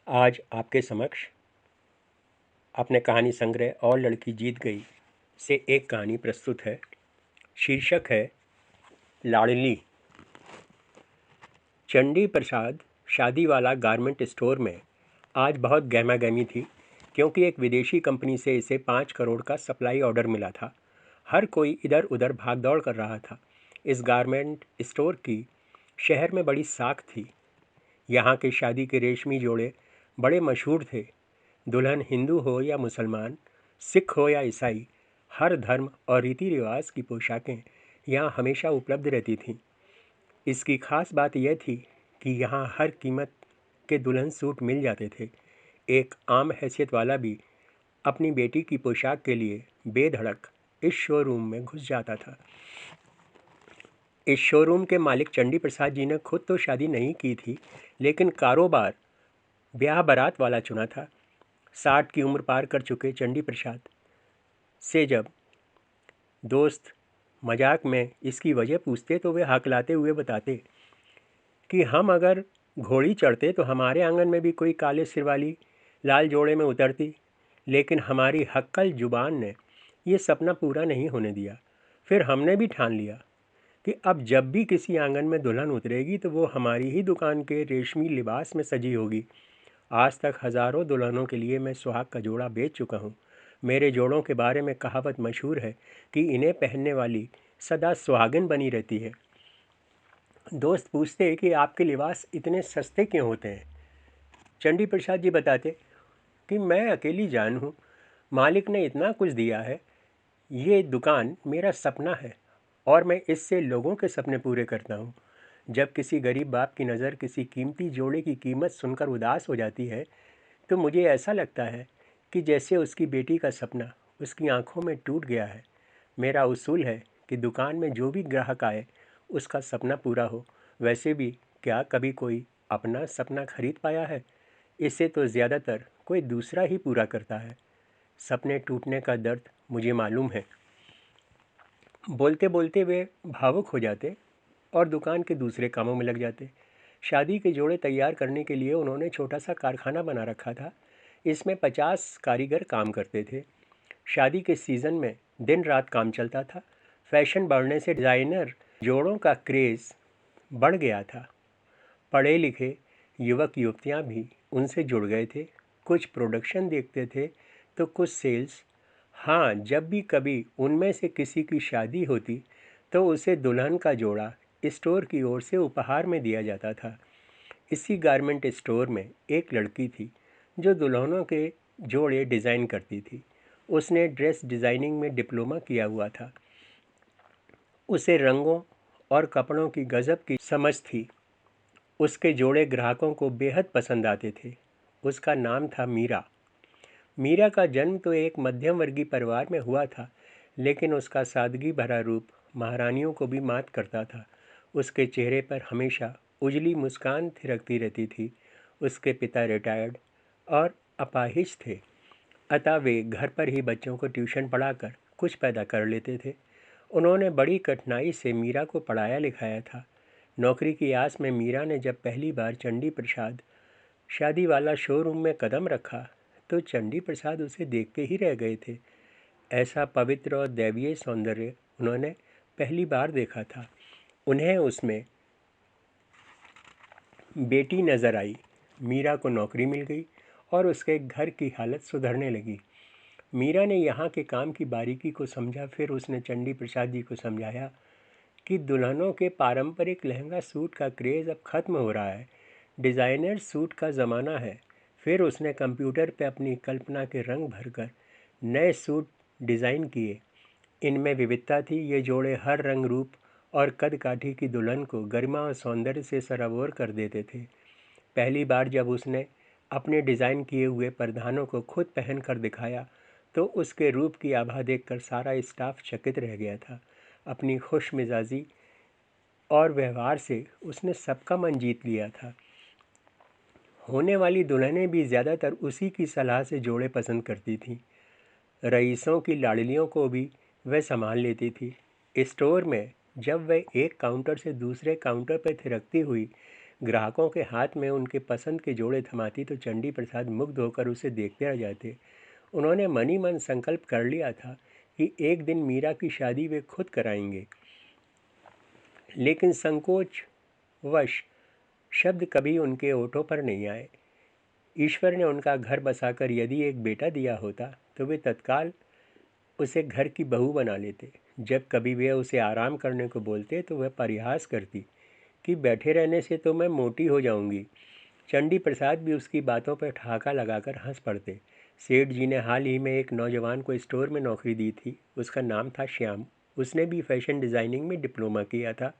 आज आपके समक्ष अपने कहानी संग्रह और लड़की जीत गई से एक कहानी प्रस्तुत है। शीर्षक है लाडली। चंडी प्रसाद शादी वाला गारमेंट स्टोर में आज बहुत गहमा गहमी थी, क्योंकि एक विदेशी कंपनी से इसे 5 करोड़ का सप्लाई ऑर्डर मिला था। हर कोई इधर उधर भाग दौड़ कर रहा था। इस गारमेंट स्टोर की शहर में बड़ी साख थी। यहाँ के शादी के रेशमी जोड़े बड़े मशहूर थे। दुल्हन हिंदू हो या मुसलमान, सिख हो या ईसाई, हर धर्म और रीति रिवाज की पोशाकें यहाँ हमेशा उपलब्ध रहती थीं। इसकी खास बात यह थी कि यहाँ हर कीमत के दुल्हन सूट मिल जाते थे। एक आम हैसियत वाला भी अपनी बेटी की पोशाक के लिए बेधड़क इस शोरूम में घुस जाता था। इस शोरूम के मालिक चंडी प्रसाद जी ने खुद तो शादी नहीं की थी, लेकिन कारोबार ब्याह बारात वाला चुना था। 60 की उम्र पार कर चुके चंडी प्रसाद से जब दोस्त मजाक में इसकी वजह पूछते तो वे हकलाते हुए बताते कि हम अगर घोड़ी चढ़ते तो हमारे आंगन में भी कोई काले सिर वाली लाल जोड़े में उतरती, लेकिन हमारी हक्कल जुबान ने ये सपना पूरा नहीं होने दिया। फिर हमने भी ठान लिया कि अब जब भी किसी आंगन में दुल्हन उतरेगी तो वो हमारी ही दुकान के रेशमी लिबास में सजी होगी। आज तक हज़ारों दुल्हनों के लिए मैं सुहाग का जोड़ा बेच चुका हूँ। मेरे जोड़ों के बारे में कहावत मशहूर है कि इन्हें पहनने वाली सदा सुहागिन बनी रहती है। दोस्त पूछते कि आपके लिबास इतने सस्ते क्यों होते हैं। चंडी प्रसाद जी बताते कि मैं अकेली जान हूँ, मालिक ने इतना कुछ दिया है। ये दुकान मेरा सपना है और मैं इससे लोगों के सपने पूरे करता हूँ। जब किसी गरीब बाप की नज़र किसी कीमती जोड़े की कीमत सुनकर उदास हो जाती है तो मुझे ऐसा लगता है कि जैसे उसकी बेटी का सपना उसकी आंखों में टूट गया है। मेरा उसूल है कि दुकान में जो भी ग्राहक आए उसका सपना पूरा हो। वैसे भी क्या कभी कोई अपना सपना खरीद पाया है? इसे तो ज़्यादातर कोई दूसरा ही पूरा करता है। सपने टूटने का दर्द मुझे मालूम है। बोलते बोलते वे भावुक हो जाते और दुकान के दूसरे कामों में लग जाते। शादी के जोड़े तैयार करने के लिए उन्होंने छोटा सा कारखाना बना रखा था। इसमें 50 कारीगर काम करते थे। शादी के सीज़न में दिन रात काम चलता था। फैशन बढ़ने से डिज़ाइनर जोड़ों का क्रेज़ बढ़ गया था। पढ़े लिखे युवक युवतियां भी उनसे जुड़ गए थे। कुछ प्रोडक्शन देखते थे तो कुछ सेल्स। हाँ, जब भी कभी उनमें से किसी की शादी होती तो उसे दुल्हन का जोड़ा स्टोर की ओर से उपहार में दिया जाता था। इसी गारमेंट स्टोर में एक लड़की थी जो दुल्हनों के जोड़े डिज़ाइन करती थी। उसने ड्रेस डिज़ाइनिंग में डिप्लोमा किया हुआ था। उसे रंगों और कपड़ों की गज़ब की समझ थी। उसके जोड़े ग्राहकों को बेहद पसंद आते थे। उसका नाम था मीरा। मीरा का जन्म तो एक मध्यम वर्गीय परिवार में हुआ था, लेकिन उसका सादगी भरा रूप महारानियों को भी मात करता था। उसके चेहरे पर हमेशा उजली मुस्कान थिरकती रहती थी। उसके पिता रिटायर्ड और अपाहिज थे, अतः वे घर पर ही बच्चों को ट्यूशन पढ़ाकर कुछ पैदा कर लेते थे। उन्होंने बड़ी कठिनाई से मीरा को पढ़ाया लिखाया था। नौकरी की आस में मीरा ने जब पहली बार चंडी प्रसाद शादी वाला शोरूम में कदम रखा तो चंडी प्रसाद उसे देखते ही रह गए थे। ऐसा पवित्र और दैवीय सौंदर्य उन्होंने पहली बार देखा था। उन्हें उसमें बेटी नज़र आई। मीरा को नौकरी मिल गई और उसके घर की हालत सुधरने लगी। मीरा ने यहाँ के काम की बारीकी को समझा। फिर उसने चंडी प्रसाद जी को समझाया कि दुल्हनों के पारंपरिक लहंगा सूट का क्रेज़ अब ख़त्म हो रहा है, डिज़ाइनर सूट का ज़माना है। फिर उसने कंप्यूटर पर अपनी कल्पना के रंग भरकर नए सूट डिज़ाइन किए। इनमें विविधता थी। ये जोड़े हर रंग रूप और कद काठी की दुल्हन को गरिमा और सौंदर्य से सराबोर कर देते थे। पहली बार जब उसने अपने डिज़ाइन किए हुए परिधानों को खुद पहन कर दिखाया तो उसके रूप की आभा देखकर सारा स्टाफ चकित रह गया था। अपनी खुश मिजाजी और व्यवहार से उसने सबका मन जीत लिया था। होने वाली दुल्हनें भी ज़्यादातर उसी की सलाह से जोड़े पसंद करती थीं। रईसों की लाडलियों को भी वह संभाल लेती थी। स्टोर में जब वह एक काउंटर से दूसरे काउंटर पर थिरकती हुई ग्राहकों के हाथ में उनके पसंद के जोड़े थमाती तो चंडी प्रसाद मुग्ध होकर उसे देखते रह जाते। उन्होंने मन ही मन संकल्प कर लिया था कि एक दिन मीरा की शादी वे खुद कराएंगे, लेकिन संकोच वश शब्द कभी उनके ओठों पर नहीं आए। ईश्वर ने उनका घर बसाकर यदि एक बेटा दिया होता तो वे तत्काल उसे घर की बहू बना लेते। जब कभी वे उसे आराम करने को बोलते तो वह परिहास करती कि बैठे रहने से तो मैं मोटी हो जाऊंगी। चंडी प्रसाद भी उसकी बातों पर ठहाका लगाकर हंस पड़ते। सेठ जी ने हाल ही में एक नौजवान को स्टोर में नौकरी दी थी। उसका नाम था श्याम। उसने भी फैशन डिज़ाइनिंग में डिप्लोमा किया था।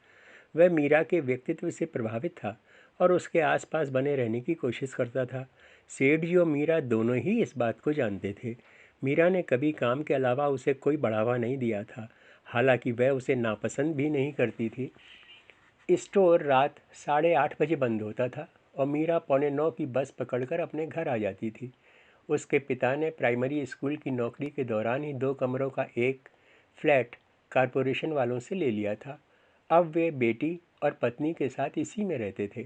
वह मीरा के व्यक्तित्व से प्रभावित था और उसके आसपास बने रहने की कोशिश करता था। सेठ जी और मीरा दोनों ही इस बात को जानते थे। मीरा ने कभी काम के अलावा उसे कोई बढ़ावा नहीं दिया था, हालांकि वह उसे नापसंद भी नहीं करती थी। स्टोर रात 8:30 बजे बंद होता था और मीरा 8:45 की बस पकड़कर अपने घर आ जाती थी। उसके पिता ने प्राइमरी स्कूल की नौकरी के दौरान ही 2 कमरों का एक फ्लैट कारपोरेशन वालों से ले लिया था। अब वे बेटी और पत्नी के साथ इसी में रहते थे।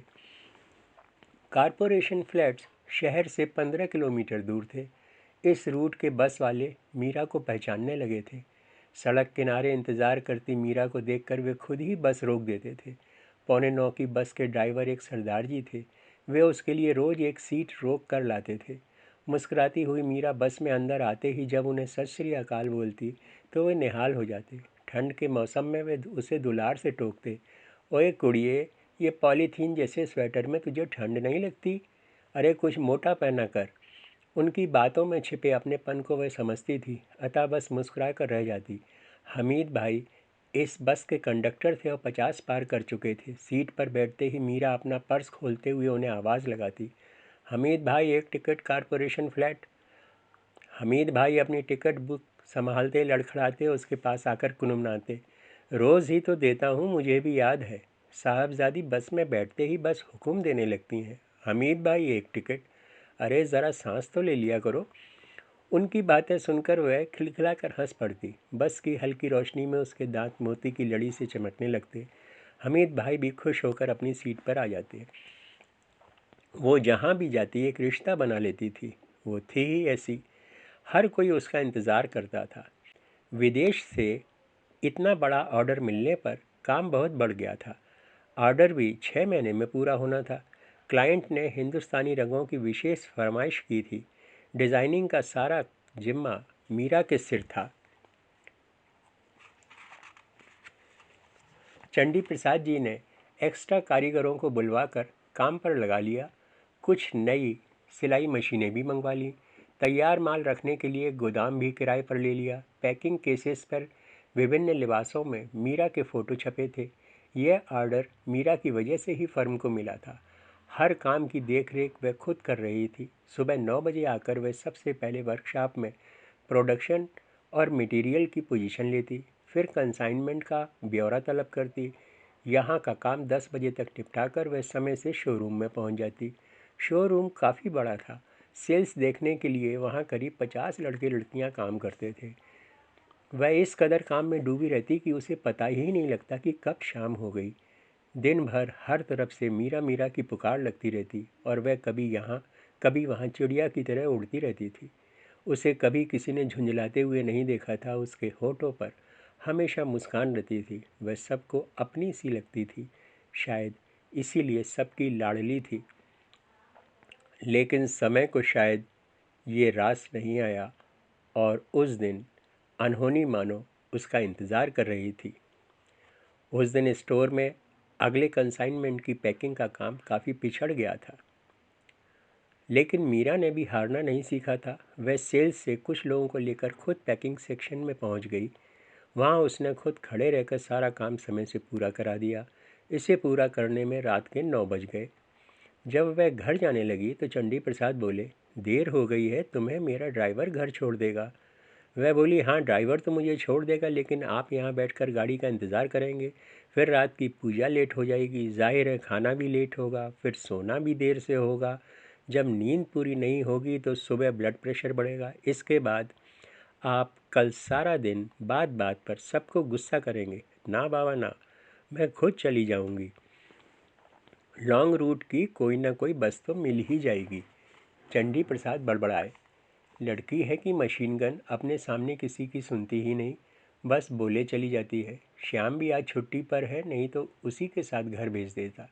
कारपोरेशन फ्लैट्स शहर से 15 किलोमीटर दूर थे। इस रूट के बस वाले मीरा को पहचानने लगे थे। सड़क किनारे इंतज़ार करती मीरा को देखकर वे खुद ही बस रोक देते थे। 8:45 की बस के ड्राइवर एक सरदार जी थे। वे उसके लिए रोज़ एक सीट रोक कर लाते थे। मुस्कुराती हुई मीरा बस में अंदर आते ही जब उन्हें सत श्री अकाल बोलती तो वे निहाल हो जाते। ठंड के मौसम में वे उसे दुलार से टोकते, ओए कुड़िए, ये पॉलीथीन जैसे स्वेटर में तुझे ठंड नहीं लगती? अरे कुछ मोटा पहना कर। उनकी बातों में छिपे अपनेपन को वह समझती थी, अतः बस मुस्कुरा कर रह जाती। हमीद भाई इस बस के कंडक्टर थे और 50 पार कर चुके थे। सीट पर बैठते ही मीरा अपना पर्स खोलते हुए उन्हें आवाज़ लगाती, हमीद भाई एक टिकट कारपोरेशन फ्लैट। हमीद भाई अपनी टिकट बुक संभालते लड़खड़ाते उसके पास आकर कुनमुनाते, रोज़ ही तो देता हूँ, मुझे भी याद है। साहबजादी बस में बैठते ही बस हुक्म देने लगती हैं, हमीद भाई एक टिकट। अरे ज़रा सांस तो ले लिया करो। उनकी बातें सुनकर वह खिलखिलाकर हंस पड़ती। बस की हल्की रोशनी में उसके दांत मोती की लड़ी से चमकने लगते। हमीद भाई भी खुश होकर अपनी सीट पर आ जाते। वो जहाँ भी जाती एक रिश्ता बना लेती थी। वो थी ही ऐसी। हर कोई उसका इंतज़ार करता था। विदेश से इतना बड़ा ऑर्डर मिलने पर काम बहुत बढ़ गया था। ऑर्डर भी 6 महीने में पूरा होना था। क्लाइंट ने हिंदुस्तानी रंगों की विशेष फरमाइश की थी। डिज़ाइनिंग का सारा जिम्मा मीरा के सिर था। चंडी प्रसाद जी ने एक्स्ट्रा कारीगरों को बुलवाकर काम पर लगा लिया। कुछ नई सिलाई मशीनें भी मंगवा लीं। तैयार माल रखने के लिए गोदाम भी किराए पर ले लिया। पैकिंग केसेस पर विभिन्न लिबासों में मीरा के फ़ोटो छपे थे। यह ऑर्डर मीरा की वजह से ही फर्म को मिला था। हर काम की देख रेख वह खुद कर रही थी। सुबह 9 बजे आकर वह सबसे पहले वर्कशॉप में प्रोडक्शन और मटेरियल की पोजीशन लेती, फिर कंसाइनमेंट का ब्यौरा तलब करती। यहाँ का काम 10 बजे तक निपटाकर वह समय से शोरूम में पहुँच जाती। शोरूम काफ़ी बड़ा था। सेल्स देखने के लिए वहाँ करीब 50 लड़के लड़कियाँ काम करते थे। वह इस कदर काम में डूबी रहती कि उसे पता ही नहीं लगता कि कब शाम हो गई। दिन भर हर तरफ से मीरा मीरा की पुकार लगती रहती और वह कभी यहाँ कभी वहाँ चिड़िया की तरह उड़ती रहती थी। उसे कभी किसी ने झुंझलाते हुए नहीं देखा था। उसके होठों पर हमेशा मुस्कान रहती थी। वह सबको अपनी सी लगती थी, शायद इसीलिए सबकी लाडली थी। लेकिन समय को शायद ये रास नहीं आया और उस दिन अनहोनी मानो उसका इंतज़ार कर रही थी। उस दिन स्टोर में अगले कंसाइनमेंट की पैकिंग का काम काफ़ी पिछड़ गया था, लेकिन मीरा ने भी हारना नहीं सीखा था। वह सेल्स से कुछ लोगों को लेकर खुद पैकिंग सेक्शन में पहुंच गई। वहां उसने खुद खड़े रहकर सारा काम समय से पूरा करा दिया। इसे पूरा करने में रात के 9 बज गए। जब वह घर जाने लगी तो चंडी प्रसाद बोले, देर हो गई है, तुम्हें मेरा ड्राइवर घर छोड़ देगा। वह बोली, हाँ ड्राइवर तो मुझे छोड़ देगा, लेकिन आप यहाँ बैठकर गाड़ी का इंतज़ार करेंगे। फिर रात की पूजा लेट हो जाएगी, जाहिर है खाना भी लेट होगा, फिर सोना भी देर से होगा। जब नींद पूरी नहीं होगी तो सुबह ब्लड प्रेशर बढ़ेगा। इसके बाद आप कल सारा दिन बात बात पर सबको गुस्सा करेंगे। ना बाबा ना, मैं खुद चली जाऊंगी। लॉन्ग रूट की कोई ना कोई बस तो मिल ही जाएगी। चंडी प्रसाद बड़बड़ाए। लड़की है कि मशीन गन, अपने सामने किसी की सुनती ही नहीं, बस बोले चली जाती है। श्याम भी आज छुट्टी पर है, नहीं तो उसी के साथ घर भेज देता।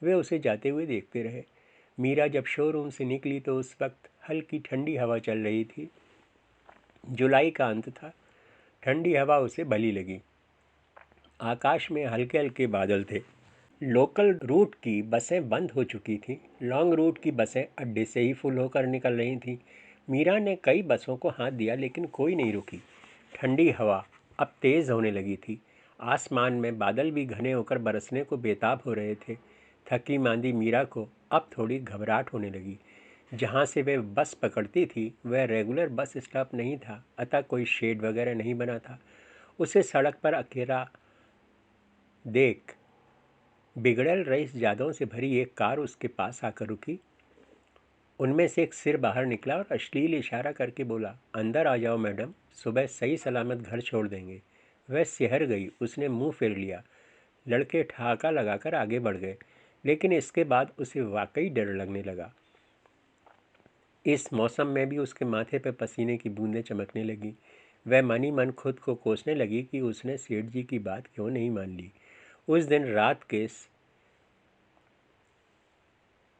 वे उसे जाते हुए देखते रहे। मीरा जब शोरूम से निकली तो उस वक्त हल्की ठंडी हवा चल रही थी। जुलाई का अंत था। ठंडी हवा उसे भली लगी। आकाश में हल्के हल्के बादल थे। लोकल रूट की बसें बंद हो चुकी थीं। लॉन्ग रूट की बसें अड्डे से ही फुल होकर निकल रही थीं। मीरा ने कई बसों को हाथ दिया लेकिन कोई नहीं रुकी। ठंडी हवा अब तेज़ होने लगी थी। आसमान में बादल भी घने होकर बरसने को बेताब हो रहे थे। थकी मांदी मीरा को अब थोड़ी घबराहट होने लगी। जहाँ से वे बस पकड़ती थी वह रेगुलर बस स्टॉप नहीं था, अतः कोई शेड वगैरह नहीं बना था। उसे सड़क पर अकेला देख बिगड़ल रईस जादों से भरी एक कार उसके पास आकर रुकी। उनमें से एक सिर बाहर निकला और अश्लील इशारा करके बोला, अंदर आ जाओ मैडम, सुबह सही सलामत घर छोड़ देंगे। वह सिहर गई। उसने मुंह फेर लिया। लड़के ठहाका लगाकर आगे बढ़ गए, लेकिन इसके बाद उसे वाकई डर लगने लगा। इस मौसम में भी उसके माथे पर पसीने की बूंदें चमकने लगी। वह मन ही मन खुद को कोसने लगी कि उसने सेठ जी की बात क्यों नहीं मान ली। उस दिन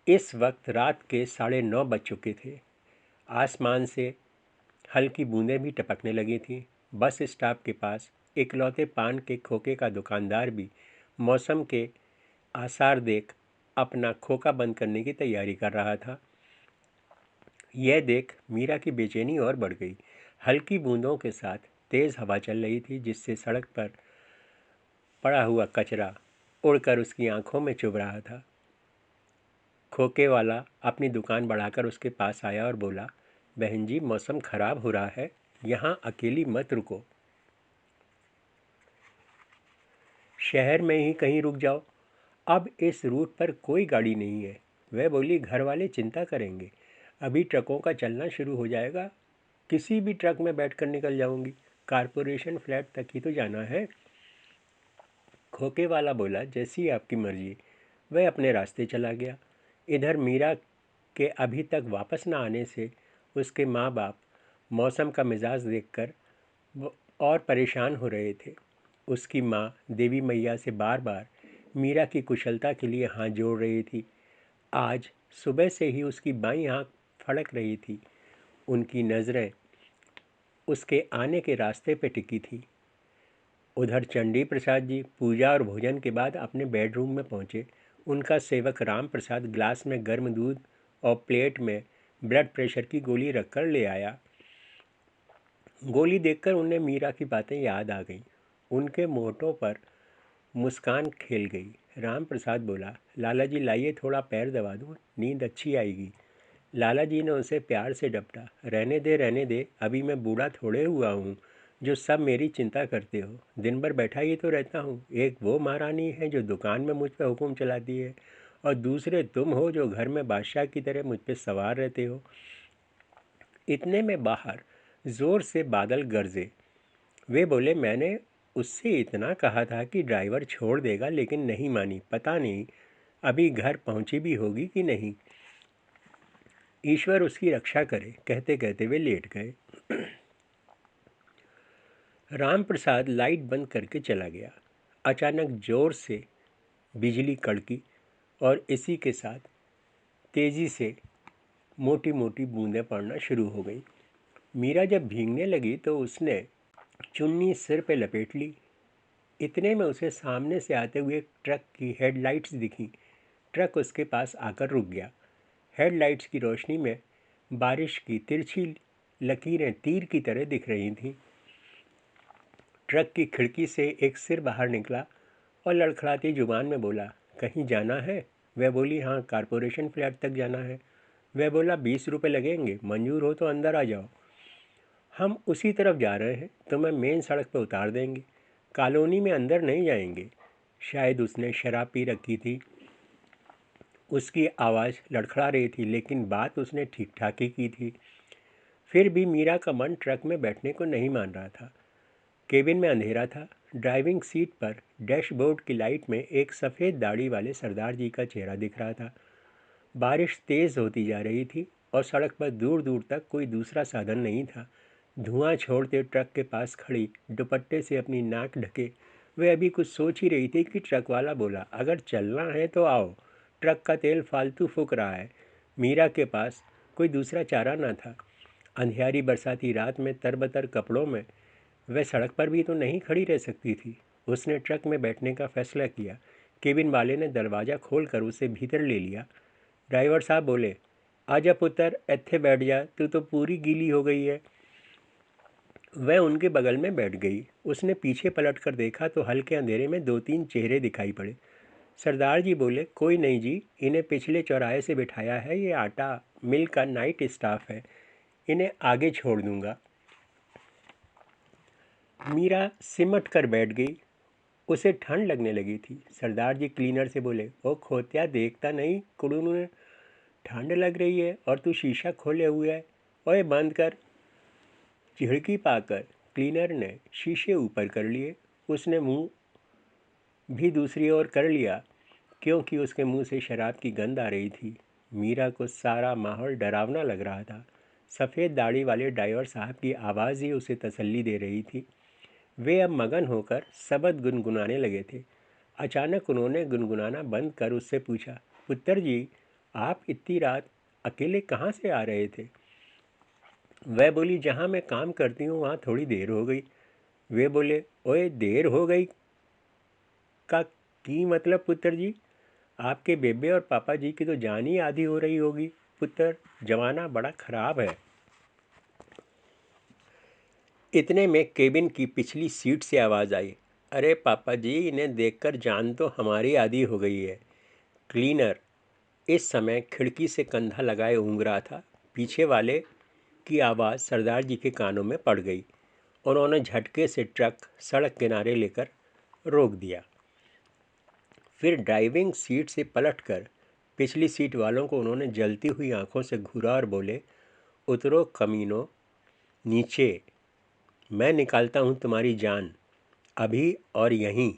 इस वक्त रात के 9:30 बज चुके थे। आसमान से हल्की बूंदें भी टपकने लगी थीं। बस स्टॉप के पास इकलौते पान के खोखे का दुकानदार भी मौसम के आसार देख अपना खोखा बंद करने की तैयारी कर रहा था। यह देख मीरा की बेचैनी और बढ़ गई। हल्की बूंदों के साथ तेज़ हवा चल रही थी, जिससे सड़क पर पड़ा हुआ कचरा उड़कर उसकी आंखों में चुभ रहा था। खोखे वाला अपनी दुकान बढ़ाकर उसके पास आया और बोला, बहन जी, मौसम ख़राब हो रहा है, यहाँ अकेली मत रुको, शहर में ही कहीं रुक जाओ। अब इस रूट पर कोई गाड़ी नहीं है। वह बोली, घर वाले चिंता करेंगे, अभी ट्रकों का चलना शुरू हो जाएगा, किसी भी ट्रक में बैठकर निकल जाऊंगी, कारपोरेशन फ्लैट तक ही तो जाना है। खोखे वाला बोला, जैसी आपकी मर्जी। वह अपने रास्ते चला गया। इधर मीरा के अभी तक वापस न आने से उसके माँ बाप मौसम का मिजाज देखकर और परेशान हो रहे थे। उसकी माँ देवी मैया से बार बार मीरा की कुशलता के लिए हाथ जोड़ रही थी। आज सुबह से ही उसकी बाईं आंख फड़क रही थी। उनकी नज़रें उसके आने के रास्ते पर टिकी थी। उधर चंडी प्रसाद जी पूजा और भोजन के बाद अपने बेडरूम में पहुंचे। उनका सेवक राम प्रसाद ग्लास में गर्म दूध और प्लेट में ब्लड प्रेशर की गोली रखकर ले आया। गोली देखकर उन्हें मीरा की बातें याद आ गईं। उनके मोहटों पर मुस्कान खेल गई। राम प्रसाद बोला, लाला जी लाइए, थोड़ा पैर दबा दूँ, नींद अच्छी आएगी। लाला जी ने उसे प्यार से डपटा, रहने दे, अभी मैं बूढ़ा थोड़े हुआ हूँ जो सब मेरी चिंता करते हो। दिन भर बैठा ही तो रहता हूँ। एक वो महारानी है जो दुकान में मुझ पर हुक्म चलाती है, और दूसरे तुम हो जो घर में बादशाह की तरह मुझ पर सवार रहते हो। इतने में बाहर ज़ोर से बादल गरजे। वे बोले, मैंने उससे इतना कहा था कि ड्राइवर छोड़ देगा, लेकिन नहीं मानी। पता नहीं अभी घर पहुंची भी होगी कि नहीं। ईश्वर उसकी रक्षा करे। कहते कहते वे लेट गए। राम प्रसाद लाइट बंद करके चला गया। अचानक जोर से बिजली कड़की और इसी के साथ तेज़ी से मोटी मोटी बूंदें पड़ना शुरू हो गई। मीरा जब भीगने लगी तो उसने चुन्नी सिर पे लपेट ली। इतने में उसे सामने से आते हुए एक ट्रक की हेडलाइट्स दिखी। ट्रक उसके पास आकर रुक गया। हेडलाइट्स की रोशनी में बारिश की तिरछी लकीरें तीर की तरह दिख रही थीं। ट्रक की खिड़की से एक सिर बाहर निकला और लड़खड़ाती जुबान में बोला, कहीं जाना है? वह बोली, हाँ, कारपोरेशन फ्लैट तक जाना है। वह बोला, 20 रुपये लगेंगे, मंजूर हो तो अंदर आ जाओ। हम उसी तरफ जा रहे हैं, तुम्हें मेन सड़क पर उतार देंगे, कॉलोनी में अंदर नहीं जाएंगे। शायद उसने शराब पी रखी थी। उसकी आवाज़ लड़खड़ा रही थी, लेकिन बात उसने ठीक ठाक ही की थी। फिर भी मीरा का मन ट्रक में बैठने को नहीं मान रहा था। केबिन में अंधेरा था। ड्राइविंग सीट पर डैशबोर्ड की लाइट में एक सफ़ेद दाढ़ी वाले सरदार जी का चेहरा दिख रहा था। बारिश तेज़ होती जा रही थी और सड़क पर दूर दूर तक कोई दूसरा साधन नहीं था। धुआं छोड़ते ट्रक के पास खड़ी दुपट्टे से अपनी नाक ढके वे अभी कुछ सोच ही रही थी कि ट्रक वाला बोला, अगर चलना है तो आओ, ट्रक का तेल फालतू फूक रहा है। मीरा के पास कोई दूसरा चारा न था। अंधियारी बरसाती रात में तरबतर कपड़ों में वह सड़क पर भी तो नहीं खड़ी रह सकती थी। उसने ट्रक में बैठने का फैसला किया। केबिन वाले ने दरवाज़ा खोलकर उसे भीतर ले लिया। ड्राइवर साहब बोले, आजा पुत्र, इत्थे बैठ जा, तू तो पूरी गीली हो गई है। वह उनके बगल में बैठ गई। उसने पीछे पलटकर देखा तो हल्के अंधेरे में 2-3 चेहरे दिखाई पड़े। सरदार जी बोले, कोई नहीं जी, इन्हें पिछले चौराहे से बिठाया है, ये आटा मिल का नाइट स्टाफ है, इन्हें आगे छोड़ दूंगा। मीरा सिमट कर बैठ गई। उसे ठंड लगने लगी थी। सरदार जी क्लीनर से बोले, ओ खोतिया, देखता नहीं कुड़ून में ठंड लग रही है और तू शीशा खोले हुए है, ओए बंद कर। झिड़की पाकर क्लीनर ने शीशे ऊपर कर लिए। उसने मुंह भी दूसरी ओर कर लिया क्योंकि उसके मुंह से शराब की गंध आ रही थी। मीरा को सारा माहौल डरावना लग रहा था। सफ़ेद दाढ़ी वाले ड्राइवर साहब की आवाज़ ही उसे तसल्ली दे रही थी। वे अब मगन होकर शब्द गुनगुनाने लगे थे। अचानक उन्होंने गुनगुनाना बंद कर उससे पूछा, पुत्र जी, आप इतनी रात अकेले कहाँ से आ रहे थे? वह बोली, जहाँ मैं काम करती हूँ वहाँ थोड़ी देर हो गई। वे बोले, ओए देर हो गई का की मतलब पुत्र जी? आपके बेबे और पापा जी की तो जान ही आधी हो रही होगी। पुत्र, जमाना बड़ा खराब है। इतने में केबिन की पिछली सीट से आवाज़ आई, अरे पापा जी, इन्हें देखकर जान तो हमारी आधी हो गई है। क्लीनर इस समय खिड़की से कंधा लगाए ऊँग रहा था। पीछे वाले की आवाज़ सरदार जी के कानों में पड़ गई। उन्होंने झटके से ट्रक सड़क किनारे लेकर रोक दिया। फिर ड्राइविंग सीट से पलटकर पिछली सीट वालों को उन्होंने जलती हुई आंखों से घूरा और बोले, उतरो कमीनों, नीचे, मैं निकालता हूँ तुम्हारी जान, अभी और यहीं।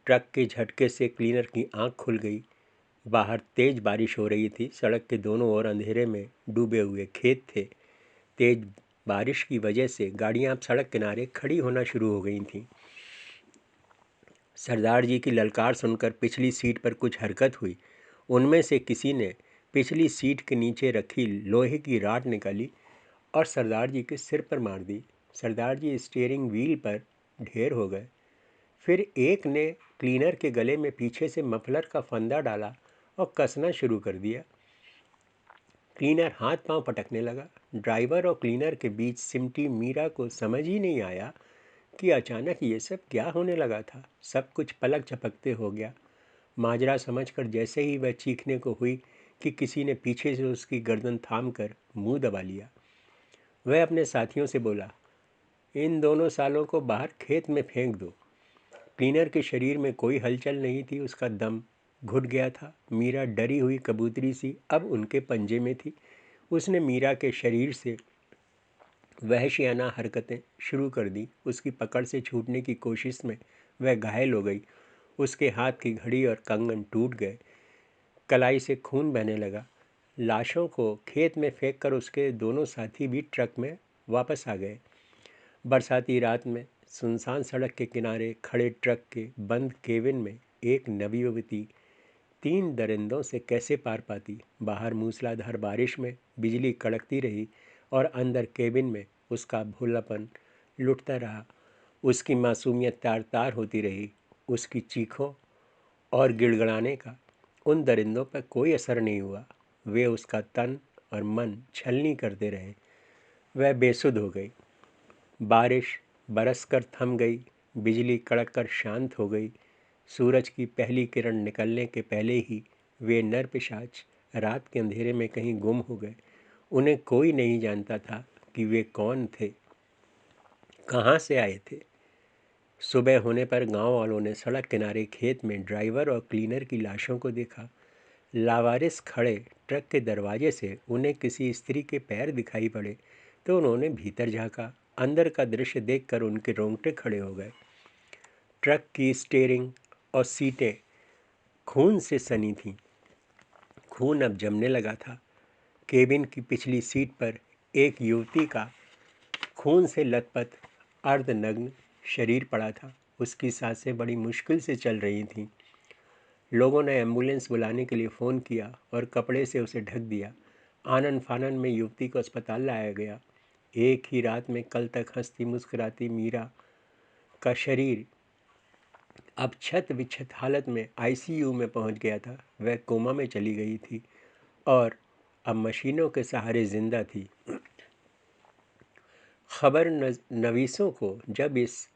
ट्रक के झटके से क्लीनर की आंख खुल गई। बाहर तेज बारिश हो रही थी। सड़क के दोनों ओर अंधेरे में डूबे हुए खेत थे। तेज बारिश की वजह से गाड़ियां अब सड़क किनारे खड़ी होना शुरू हो गई थीं। सरदार जी की ललकार सुनकर पिछली सीट पर कुछ हरकत हुई। उनमें से किसी ने पिछली सीट के नीचे रखी लोहे की राड निकाली और सरदार जी के सिर पर मार दी। सरदार जी स्टीयरिंग व्हील पर ढेर हो गए। फिर एक ने क्लीनर के गले में पीछे से मफलर का फंदा डाला और कसना शुरू कर दिया। क्लीनर हाथ पांव पटकने लगा। ड्राइवर और क्लीनर के बीच सिमटी मीरा को समझ ही नहीं आया कि अचानक ये सब क्या होने लगा था। सब कुछ पलक झपकते हो गया। माजरा समझकर जैसे ही वह चीखने को हुई कि किसी ने पीछे से उसकी गर्दन थाम कर मुँह दबा लिया। वह अपने साथियों से बोला, इन दोनों सालों को बाहर खेत में फेंक दो। क्लीनर के शरीर में कोई हलचल नहीं थी। उसका दम घुट गया था। मीरा डरी हुई कबूतरी सी अब उनके पंजे में थी। उसने मीरा के शरीर से वहशियाना हरकतें शुरू कर दी। उसकी पकड़ से छूटने की कोशिश में वह घायल हो गई। उसके हाथ की घड़ी और कंगन टूट गए। कलाई से खून बहने लगा। लाशों को खेत में फेंककर उसके दोनों साथी भी ट्रक में वापस आ गए। बरसाती रात में सुनसान सड़क के किनारे खड़े ट्रक के बंद केबिन में एक नवयुवती 3 दरिंदों से कैसे पार पाती। बाहर मूसलाधार बारिश में बिजली कड़कती रही और अंदर केबिन में उसका भोलापन लुटता रहा। उसकी मासूमियत तार तार होती रही। उसकी चीखों और गिड़गिड़ाने का उन दरिंदों पर कोई असर नहीं हुआ। वे उसका तन और मन छलनी करते रहे। वह बेसुध हो गई। बारिश बरसकर थम गई। बिजली कड़ककर शांत हो गई। सूरज की पहली किरण निकलने के पहले ही वे नरपिशाच रात के अंधेरे में कहीं गुम हो गए। उन्हें कोई नहीं जानता था कि वे कौन थे, कहाँ से आए थे। सुबह होने पर गांव वालों ने सड़क किनारे खेत में ड्राइवर और क्लीनर की लाशों को देखा। लावारिस खड़े ट्रक के दरवाजे से उन्हें किसी स्त्री के पैर दिखाई पड़े तो उन्होंने भीतर झांका। अंदर का दृश्य देखकर उनके रोंगटे खड़े हो गए। ट्रक की स्टीयरिंग और सीटें खून से सनी थीं। खून अब जमने लगा था। केबिन की पिछली सीट पर एक युवती का खून से लथपथ अर्धनग्न शरीर पड़ा था। उसकी सांसें बड़ी मुश्किल से चल रही थीं। लोगों ने एम्बुलेंस बुलाने के लिए फ़ोन किया और कपड़े से उसे ढक दिया। आनन फानन में युवती को अस्पताल लाया गया। एक ही रात में कल तक हंसती मुस्कुराती मीरा का शरीर अब छत विक्षत हालत में आईसीयू में पहुंच गया था। वह कोमा में चली गई थी और अब मशीनों के सहारे जिंदा थी। खबर नवीसों को जब इस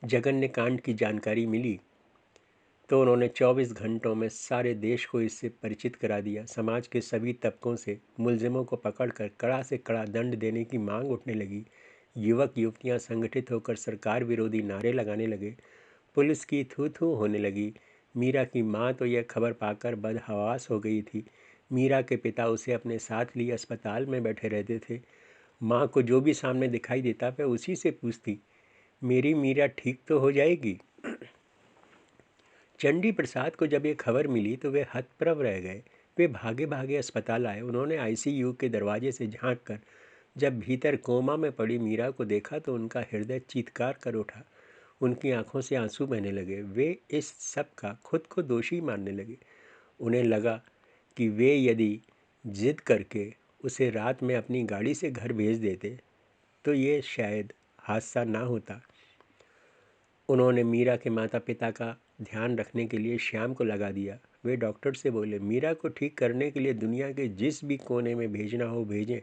जघन्य कांड की जानकारी मिली तो उन्होंने 24 घंटों में सारे देश को इससे परिचित करा दिया। समाज के सभी तबकों से मुलजिमों को पकड़कर कड़ा से कड़ा दंड देने की मांग उठने लगी। युवक युवतियां संगठित होकर सरकार विरोधी नारे लगाने लगे। पुलिस की थू थू होने लगी। मीरा की माँ तो यह खबर पाकर बदहवास हो गई थी। मीरा के पिता उसे अपने साथ लिए अस्पताल में बैठे रहते थे। माँ को जो भी सामने दिखाई देता वह उसी से पूछती, मेरी मीरा ठीक तो हो जाएगी? चंडी प्रसाद को जब ये खबर मिली तो वे हतप्रभ रह गए। वे भागे भागे अस्पताल आए। उन्होंने आईसीयू के दरवाजे से झांक कर जब भीतर कोमा में पड़ी मीरा को देखा तो उनका हृदय चीत्कार कर उठा। उनकी आंखों से आंसू बहने लगे। वे इस सब का खुद को दोषी मानने लगे। उन्हें लगा कि वे यदि जिद करके उसे रात में अपनी गाड़ी से घर भेज देते तो ये शायद हादसा ना होता। उन्होंने मीरा के माता पिता का ध्यान रखने के लिए श्याम को लगा दिया। वे डॉक्टर से बोले, मीरा को ठीक करने के लिए दुनिया के जिस भी कोने में भेजना हो भेजें,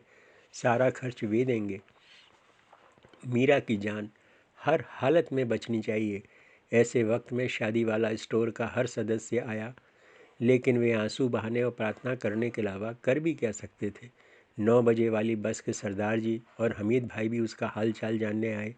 सारा खर्च वे देंगे। मीरा की जान हर हालत में बचनी चाहिए। ऐसे वक्त में शादी वाला स्टोर का हर सदस्य आया, लेकिन वे आंसू बहाने और प्रार्थना करने के अलावा कर भी क्या सकते थे। 9 बजे वाली बस के सरदार जी और हमीद भाई भी उसका हाल चाल जानने आए।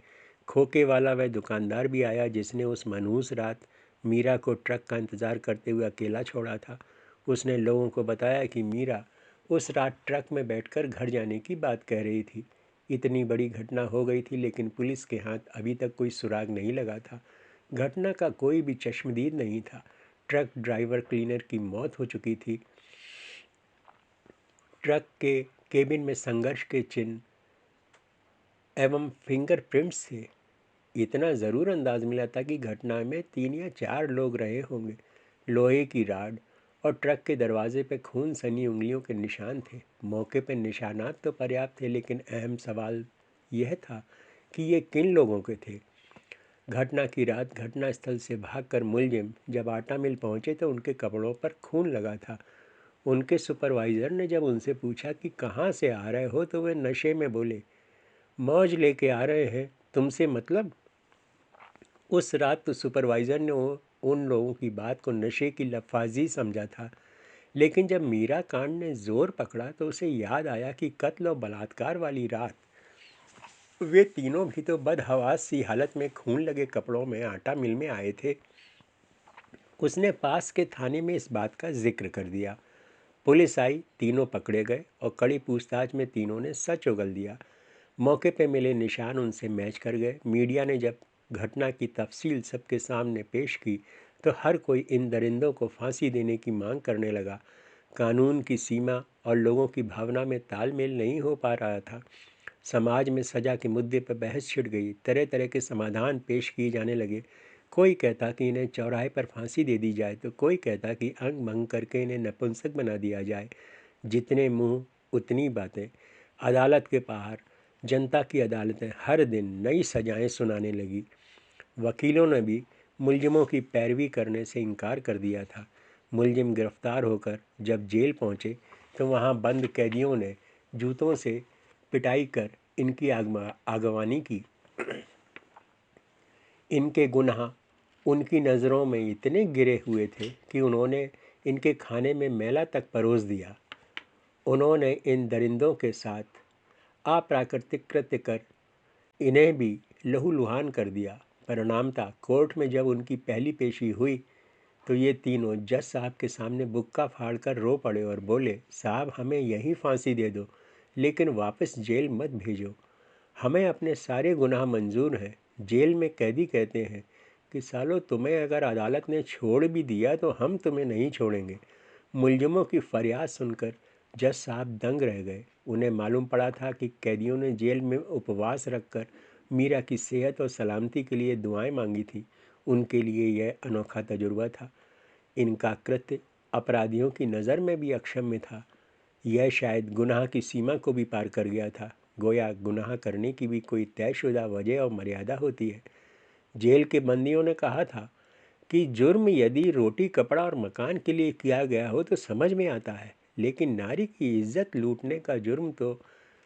खोके वाला वह दुकानदार भी आया जिसने उस मनहूस रात मीरा को ट्रक का इंतज़ार करते हुए अकेला छोड़ा था। उसने लोगों को बताया कि मीरा उस रात ट्रक में बैठकर घर जाने की बात कह रही थी। इतनी बड़ी घटना हो गई थी, लेकिन पुलिस के हाथ अभी तक कोई सुराग नहीं लगा था। घटना का कोई भी चश्मदीद नहीं था। ट्रक ड्राइवर क्लीनर की मौत हो चुकी थी। ट्रक के केबिन में संघर्ष के चिन्ह एवं फिंगरप्रिंट्स थे। इतना ज़रूर अंदाज मिला था कि घटना में 3 या 4 लोग रहे होंगे। लोहे की राड और ट्रक के दरवाजे पर खून सनी उंगलियों के निशान थे। मौके पर निशानात तो पर्याप्त थे, लेकिन अहम सवाल यह था कि ये किन लोगों के थे। घटना की रात घटनास्थल से भागकर मुलजिम जब आटा मिल पहुंचे तो उनके कपड़ों पर खून लगा था। उनके सुपरवाइज़र ने जब उनसे पूछा कि कहाँ से आ रहे हो तो वे नशे में बोले, मौज लेके आ रहे हैं, तुमसे मतलब। उस रात तो सुपरवाइज़र ने उन लोगों की बात को नशे की लफाजी समझा था, लेकिन जब मीरा कांड ने ज़ोर पकड़ा तो उसे याद आया कि कत्ल और बलात्कार वाली रात वे तीनों भी तो बदहवास सी हालत में खून लगे कपड़ों में आटा मिल में आए थे। उसने पास के थाने में इस बात का जिक्र कर दिया। पुलिस आई, तीनों पकड़े गए और कड़ी पूछताछ में तीनों ने सच उगल दिया। मौके पर मिले निशान उनसे मैच कर गए। मीडिया ने जब घटना की तफसील सबके सामने पेश की तो हर कोई इन दरिंदों को फांसी देने की मांग करने लगा। कानून की सीमा और लोगों की भावना में तालमेल नहीं हो पा रहा था। समाज में सज़ा के मुद्दे पर बहस छिड़ गई। तरह तरह के समाधान पेश किए जाने लगे। कोई कहता कि इन्हें चौराहे पर फांसी दे दी जाए तो कोई कहता कि अंग भंग करके इन्हें नपुंसक बना दिया जाए। जितने मुंह उतनी बातें। अदालत के बाहर जनता की अदालतें हर दिन नई सजाएं सुनाने लगी। वकीलों ने भी मुलजिमों की पैरवी करने से इनकार कर दिया था। मुलजिम गिरफ्तार होकर जब जेल पहुंचे तो वहां बंद कैदियों ने जूतों से पिटाई कर इनकी आगवानी की। इनके गुनाह उनकी नज़रों में इतने गिरे हुए थे कि उन्होंने इनके खाने में मैला तक परोस दिया। उन्होंने इन दरिंदों के साथ अप्राकृतिक कृत्य कर इन्हें भी लहूलुहान कर दिया। परिणामतः कोर्ट में जब उनकी पहली पेशी हुई तो ये तीनों जज साहब के सामने बुक्का फाड़कर रो पड़े और बोले, साहब हमें यहीं फांसी दे दो, लेकिन वापस जेल मत भेजो। हमें अपने सारे गुनाह मंजूर हैं। जेल में कैदी कहते हैं कि सालो तुम्हें अगर अदालत ने छोड़ भी दिया तो हम तुम्हें नहीं छोड़ेंगे। मुलजिमों की फरियाद सुनकर जज साहब दंग रह गए। उन्हें मालूम पड़ा था कि कैदियों ने जेल में उपवास रखकर मीरा की सेहत और सलामती के लिए दुआएं मांगी थी। उनके लिए यह अनोखा तजुर्बा था। इनका कृत्य अपराधियों की नज़र में भी अक्षम्य था। यह शायद गुनाह की सीमा को भी पार कर गया था। गोया गुनाह करने की भी कोई तयशुदा वजह और मर्यादा होती है। जेल के बंदियों ने कहा था कि जुर्म यदि रोटी कपड़ा और मकान के लिए किया गया हो तो समझ में आता है, लेकिन नारी की इज्जत लूटने का जुर्म तो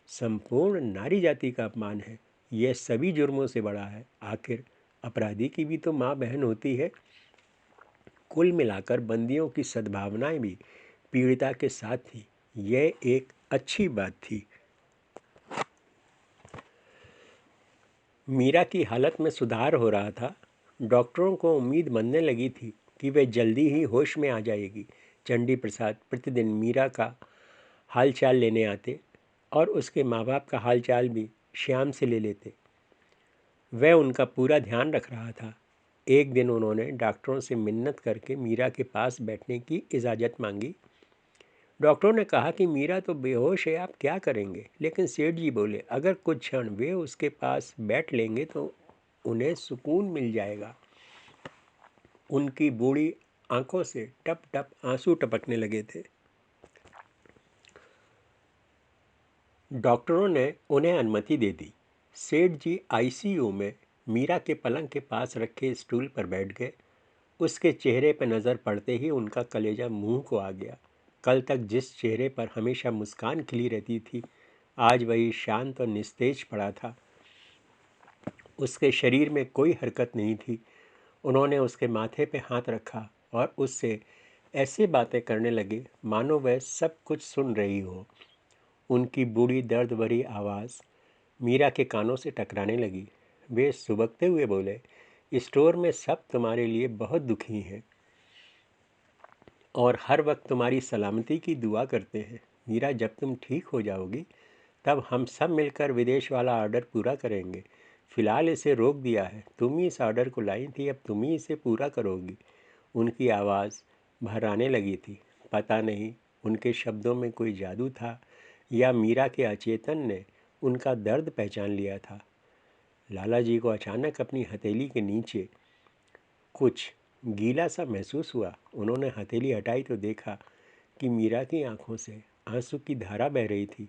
संपूर्ण नारी जाति का अपमान है। यह सभी जुर्मों से बड़ा है। आखिर अपराधी की भी तो माँ बहन होती है। कुल मिलाकर बंदियों की सद्भावनाएं भी पीड़िता के साथ थी। यह एक अच्छी बात थी। मीरा की हालत में सुधार हो रहा था। डॉक्टरों को उम्मीद बनने लगी थी कि वे जल्दी ही होश में आ जाएगी। चंडी प्रसाद प्रतिदिन मीरा का हालचाल लेने आते और उसके माँ बाप का हालचाल भी श्याम से ले लेते। वह उनका पूरा ध्यान रख रहा था। एक दिन उन्होंने डॉक्टरों से मिन्नत करके मीरा के पास बैठने की इजाज़त मांगी। डॉक्टरों ने कहा कि मीरा तो बेहोश है, आप क्या करेंगे? लेकिन सेठ जी बोले, अगर कुछ क्षण वे उसके पास बैठ लेंगे तो उन्हें सुकून मिल जाएगा। उनकी बूढ़ी आंखों से टप टप आंसू टपकने लगे थे। डॉक्टरों ने उन्हें अनुमति दे दी। सेठ जी आईसीयू में मीरा के पलंग के पास रखे स्टूल पर बैठ गए। उसके चेहरे पर नज़र पड़ते ही उनका कलेजा मुंह को आ गया। कल तक जिस चेहरे पर हमेशा मुस्कान खिली रहती थी, आज वही शांत और निस्तेज पड़ा था। उसके शरीर में कोई हरकत नहीं थी। उन्होंने उसके माथे पे हाथ रखा और उससे ऐसे बातें करने लगे मानो वह सब कुछ सुन रही हो। उनकी बूढ़ी दर्द भरी आवाज़ मीरा के कानों से टकराने लगी। वे सुबकते हुए बोले, स्टोर में सब तुम्हारे लिए बहुत दुखी हैं और हर वक्त तुम्हारी सलामती की दुआ करते हैं। मीरा, जब तुम ठीक हो जाओगी तब हम सब मिलकर विदेश वाला ऑर्डर पूरा करेंगे। फ़िलहाल इसे रोक दिया है। तुम ही इस ऑर्डर को लाई थी, अब तुम ही इसे पूरा करोगी। उनकी आवाज़ भर्राने लगी थी। पता नहीं उनके शब्दों में कोई जादू था या मीरा के अचेतन ने उनका दर्द पहचान लिया था। लाला जी को अचानक अपनी हथेली के नीचे कुछ गीला सा महसूस हुआ। उन्होंने हथेली हटाई तो देखा कि मीरा की आंखों से आंसू की धारा बह रही थी।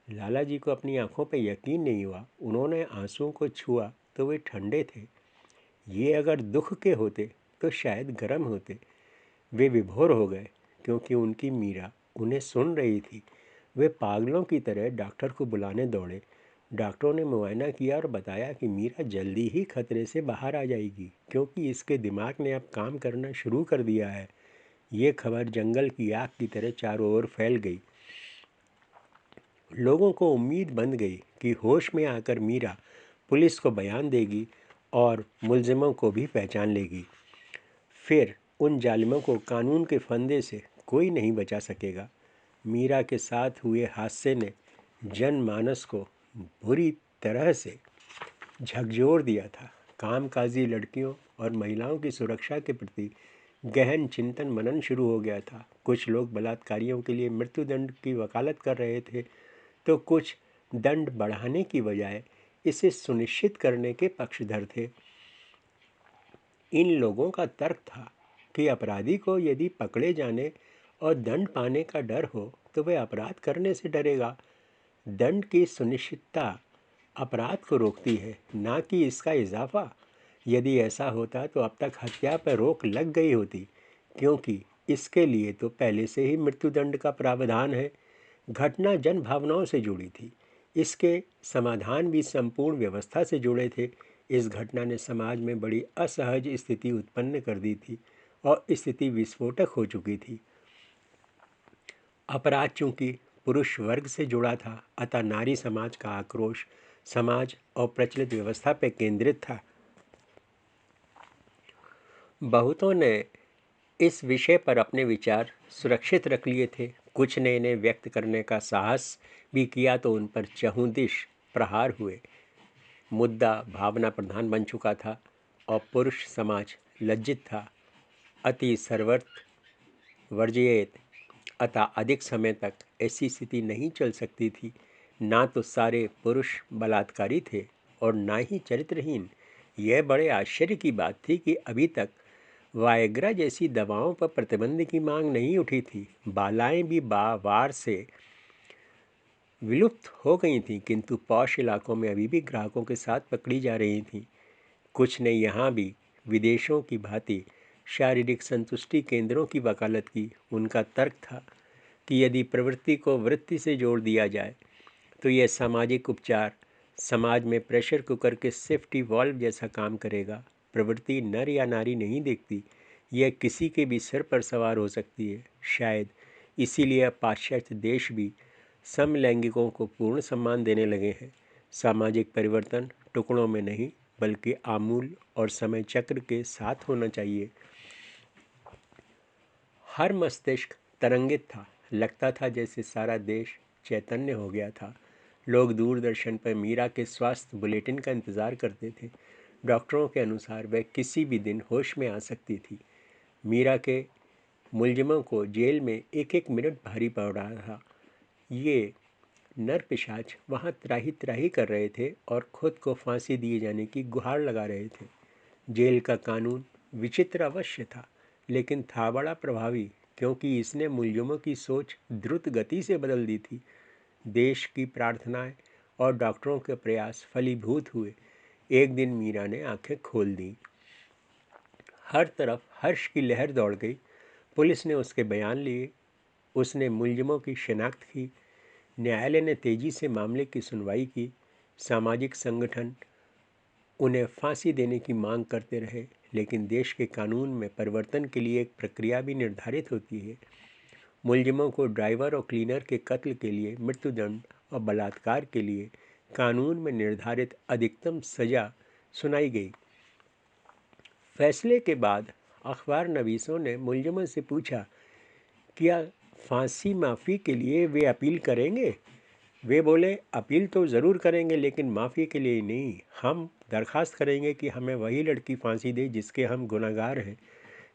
लाला जी को अपनी आंखों पर यकीन नहीं हुआ। उन्होंने आंसुओं को छुआ तो वे ठंडे थे। ये अगर दुख के होते तो शायद गर्म होते। वे विभोर हो गए क्योंकि उनकी मीरा उन्हें सुन रही थी। वे पागलों की तरह डॉक्टर को बुलाने दौड़े। डॉक्टरों ने मुआयना किया और बताया कि मीरा जल्दी ही खतरे से बाहर आ जाएगी क्योंकि इसके दिमाग ने अब काम करना शुरू कर दिया है। ये खबर जंगल की आग की तरह चारों ओर फैल गई। लोगों को उम्मीद बंध गई कि होश में आकर मीरा पुलिस को बयान देगी और मुलजिमों को भी पहचान लेगी। फिर उन जालिमों को कानून के फंदे से कोई नहीं बचा सकेगा। मीरा के साथ हुए हादसे ने जनमानस को बुरी तरह से झकझोर दिया था। कामकाजी लड़कियों और महिलाओं की सुरक्षा के प्रति गहन चिंतन मनन शुरू हो गया था। कुछ लोग बलात्कारियों के लिए मृत्युदंड की वकालत कर रहे थे तो कुछ दंड बढ़ाने की बजाय इसे सुनिश्चित करने के पक्षधर थे। इन लोगों का तर्क था कि अपराधी को यदि पकड़े जाने और दंड पाने का डर हो तो वह अपराध करने से डरेगा। दंड की सुनिश्चितता अपराध को रोकती है, ना कि इसका इजाफा। यदि ऐसा होता तो अब तक हत्या पर रोक लग गई होती, क्योंकि इसके लिए तो पहले से ही मृत्युदंड का प्रावधान है। घटना जन भावनाओं से जुड़ी थी। इसके समाधान भी संपूर्ण व्यवस्था से जुड़े थे। इस घटना ने समाज में बड़ी असहज स्थिति उत्पन्न कर दी थी और स्थिति विस्फोटक हो चुकी थी। अपराध चूंकि पुरुष वर्ग से जुड़ा था, अतः नारी समाज का आक्रोश समाज और प्रचलित व्यवस्था पर केंद्रित था। बहुतों ने इस विषय पर अपने विचार सुरक्षित रख लिए थे। कुछ ने इन्हें व्यक्त करने का साहस भी किया तो उन पर चहुंदिश प्रहार हुए। मुद्दा भावना प्रधान बन चुका था और पुरुष समाज लज्जित था। अति सर्वर्थ वर्जियत अतः अधिक समय तक ऐसी स्थिति नहीं चल सकती थी। ना तो सारे पुरुष बलात्कारी थे और ना ही चरित्रहीन। यह बड़े आश्चर्य की बात थी कि अभी तक वायग्रा जैसी दवाओं पर प्रतिबंध की मांग नहीं उठी थी। बालाएं भी वार से विलुप्त हो गई थीं, किंतु पॉश इलाकों में अभी भी ग्राहकों के साथ पकड़ी जा रही थीं। कुछ ने यहाँ भी विदेशों की भांति शारीरिक संतुष्टि केंद्रों की वकालत की। उनका तर्क था कि यदि प्रवृत्ति को वृत्ति से जोड़ दिया जाए तो यह सामाजिक उपचार समाज में प्रेशर कुकर के सेफ्टी वॉल्व जैसा काम करेगा। प्रवृत्ति नर या नारी नहीं देखती, यह किसी के भी सिर पर सवार हो सकती है। शायद इसीलिए अब पाश्चात्य देश भी समलैंगिकों को पूर्ण सम्मान देने लगे हैं। सामाजिक परिवर्तन टुकड़ों में नहीं बल्कि आमूल और समय चक्र के साथ होना चाहिए। हर मस्तिष्क तरंगित था। लगता था जैसे सारा देश चैतन्य हो गया था। लोग दूरदर्शन पर मीरा के स्वास्थ्य बुलेटिन का इंतज़ार करते थे। डॉक्टरों के अनुसार वह किसी भी दिन होश में आ सकती थी। मीरा के मुलजिमों को जेल में एक एक मिनट भारी पड़ रहा था। ये नर पिशाच वहाँ त्राही त्राही कर रहे थे और खुद को फांसी दिए जाने की गुहार लगा रहे थे। जेल का कानून विचित्र अवश्य था, लेकिन था बड़ा प्रभावी, क्योंकि इसने मुलजिमों की सोच द्रुत गति से बदल दी थी। देश की प्रार्थनाएं और डॉक्टरों के प्रयास फलीभूत हुए। एक दिन मीरा ने आंखें खोल दी। हर तरफ हर्ष की लहर दौड़ गई। पुलिस ने उसके बयान लिए, उसने मुलजिमों की शिनाख्त की। न्यायालय ने तेजी से मामले की सुनवाई की। सामाजिक संगठन उन्हें फांसी देने की मांग करते रहे, लेकिन देश के कानून में परिवर्तन के लिए एक प्रक्रिया भी निर्धारित होती है। मुलजिमों को ड्राइवर और क्लीनर के कत्ल के लिए मृत्युदंड और बलात्कार के लिए कानून में निर्धारित अधिकतम सज़ा सुनाई गई। फैसले के बाद अखबार नवीसों ने मुलजिमों से पूछा, क्या फांसी माफ़ी के लिए वे अपील करेंगे? वे बोले, अपील तो ज़रूर करेंगे, लेकिन माफ़ी के लिए नहीं। हम दरख्वास्त करेंगे कि हमें वही लड़की फांसी दे जिसके हम गुनहगार हैं।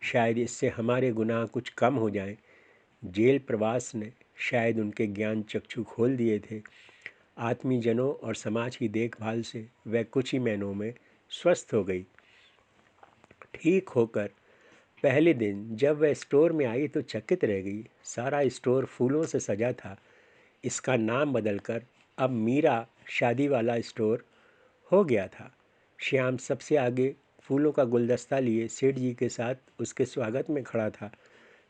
शायद इससे हमारे गुनाह कुछ कम हो जाएं। जेल प्रवास ने शायद उनके ज्ञान चक्षु खोल दिए थे। आत्मीजनों और समाज की देखभाल से वह कुछ ही महीनों में स्वस्थ हो गई। ठीक होकर पहले दिन जब वह स्टोर में आई तो चकित रह गई। सारा स्टोर फूलों से सजा था। इसका नाम बदलकर अब मीरा शादी वाला स्टोर हो गया था। श्याम सबसे आगे फूलों का गुलदस्ता लिए सेठ जी के साथ उसके स्वागत में खड़ा था।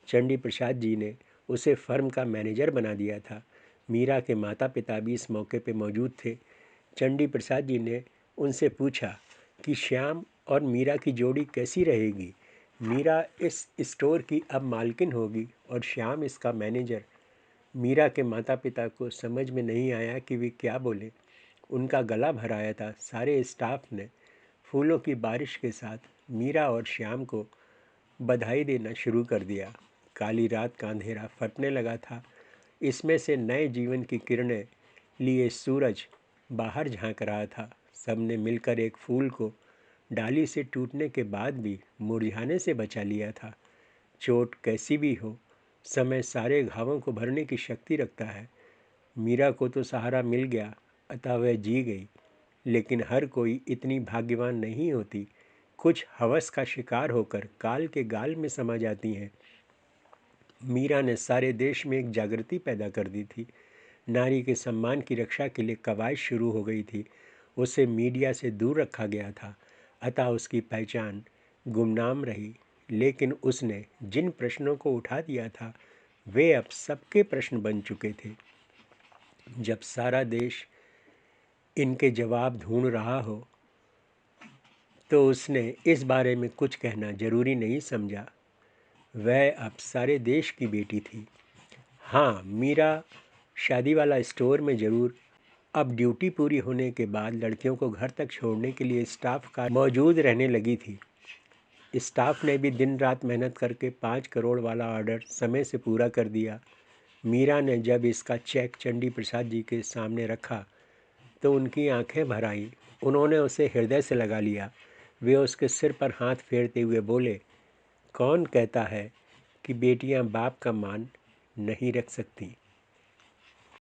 चंडी प्रसाद जी ने उसे फर्म का मैनेजर बना दिया था। मीरा के माता पिता भी इस मौके पर मौजूद थे। चंडी प्रसाद जी ने उनसे पूछा कि श्याम और मीरा की जोड़ी कैसी रहेगी। मीरा इस स्टोर की अब मालकिन होगी और श्याम इसका मैनेजर। मीरा के माता पिता को समझ में नहीं आया कि वे क्या बोले। उनका गला भर आया था। सारे स्टाफ ने फूलों की बारिश के साथ मीरा और श्याम को बधाई देना शुरू कर दिया। काली रात का अंधेरा फटने लगा था। इसमें से नए जीवन की किरणें लिए सूरज बाहर झांक रहा था। सबने मिलकर एक फूल को डाली से टूटने के बाद भी मुरझाने से बचा लिया था। चोट कैसी भी हो, समय सारे घावों को भरने की शक्ति रखता है। मीरा को तो सहारा मिल गया, अतः वह जी गई। लेकिन हर कोई इतनी भाग्यवान नहीं होती। कुछ हवस का शिकार होकर काल के गाल में समा जाती हैं। मीरा ने सारे देश में एक जागृति पैदा कर दी थी। नारी के सम्मान की रक्षा के लिए कवायद शुरू हो गई थी। उसे मीडिया से दूर रखा गया था, अतः उसकी पहचान गुमनाम रही। लेकिन उसने जिन प्रश्नों को उठा दिया था वे अब सबके प्रश्न बन चुके थे। जब सारा देश इनके जवाब ढूंढ रहा हो तो उसने इस बारे में कुछ कहना जरूरी नहीं समझा। वह अब सारे देश की बेटी थी। हाँ, मीरा शादी वाला स्टोर में ज़रूर। अब ड्यूटी पूरी होने के बाद लड़कियों को घर तक छोड़ने के लिए स्टाफ कार मौजूद रहने लगी थी। स्टाफ ने भी दिन रात मेहनत करके 5 करोड़ वाला ऑर्डर समय से पूरा कर दिया। मीरा ने जब इसका चेक चंडी प्रसाद जी के सामने रखा तो उनकी आंखें भर आईं। उन्होंने उसे हृदय से लगा लिया। वे उसके सिर पर हाथ फेरते हुए बोले, कौन कहता है कि बेटियां बाप का मान नहीं रख सकती।